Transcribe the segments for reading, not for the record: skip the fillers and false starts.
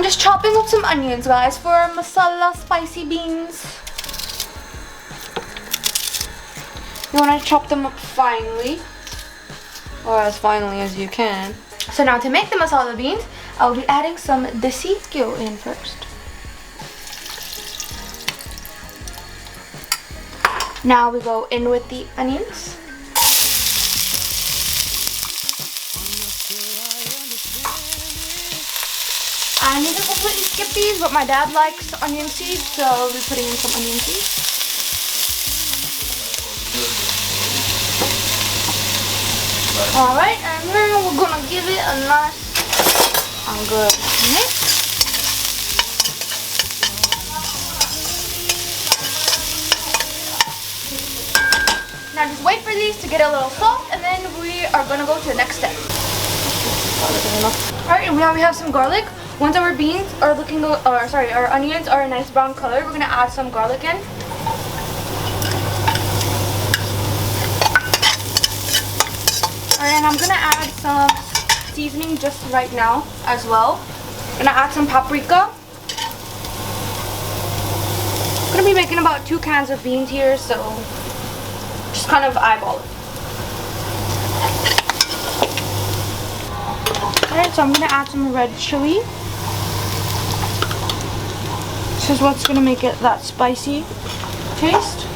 just chopping up some onions, guys, for masala spicy beans. You want to chop them up finely, or as finely as you can. So now to make the masala beans, I'll be adding some desi ghee in first. Now we go in with the onions. I need to completely skip these, but my dad likes onion seeds, so I'll be putting in some onion seeds. Alright, and then we're gonna give it a nice and good mix. Now just wait for these to get a little soft, and then we are gonna go to the next step. Alright, and now we have some garlic. Once our beans are looking, our onions are a nice brown color, we're gonna add some garlic in. Alright, and I'm gonna add some seasoning just right now as well. I'm gonna add some paprika. I'm gonna be making about 2 cans of beans here, so just kind of eyeball it. Alright, so I'm gonna add some red chili. This is what's gonna make it that spicy taste.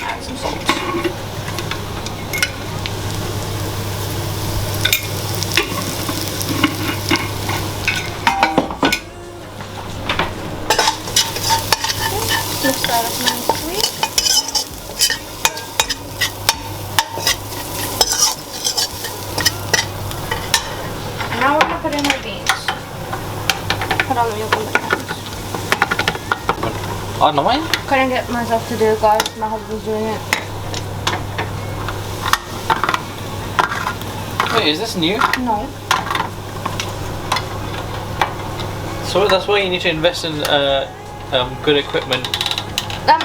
Add some salt. Mix that up nicely. And now we're gonna put in our beans. Hold on, let me open the cans. Oh, no mine? Couldn't get myself to do it, guys. My husband's doing it. Wait, is this new? No. So that's why you need to invest in good equipment.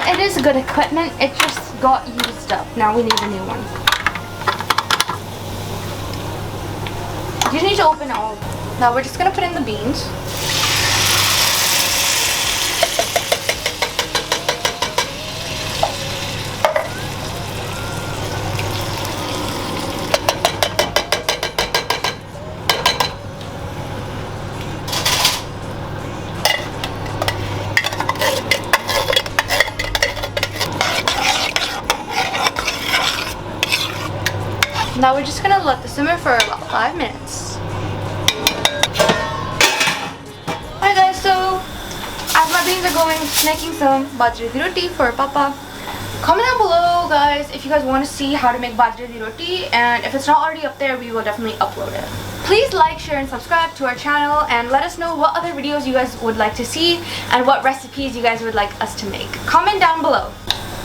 It is good equipment. It just got used up. Now we need a new one. You just need to open it all. Now we're just gonna put in the beans. Now we're just gonna let this simmer for about 5 minutes. Alright guys, so as my beans are going, making some bajra di roti for Papa. Comment down below, guys, if you guys want to see how to make bajra di roti, and if it's not already up there, we will definitely upload it. Please like, share, and subscribe to our channel, and let us know what other videos you guys would like to see and what recipes you guys would like us to make. Comment down below.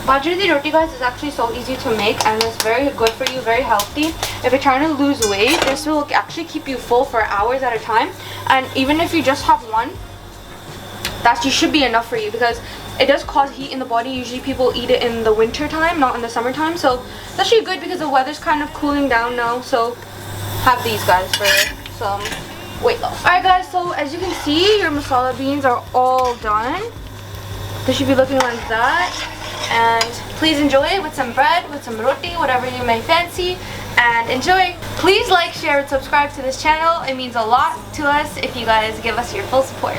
Bajra di roti, guys, is actually so easy to make, and it's very good for you, very healthy. If you're trying to lose weight, this will actually keep you full for hours at a time. And even if you just have one, that should be enough for you, because it does cause heat in the body. Usually people eat it in the winter time, not in the summertime. So it's actually good because the weather's kind of cooling down now. So have these, guys, for some weight loss. Alright guys, so as you can see, your masala beans are all done. They should be looking like that. And please enjoy it with some bread, with some roti, whatever you may fancy, and enjoy. Please like, share, and subscribe to this channel. It means a lot to us if you guys give us your full support.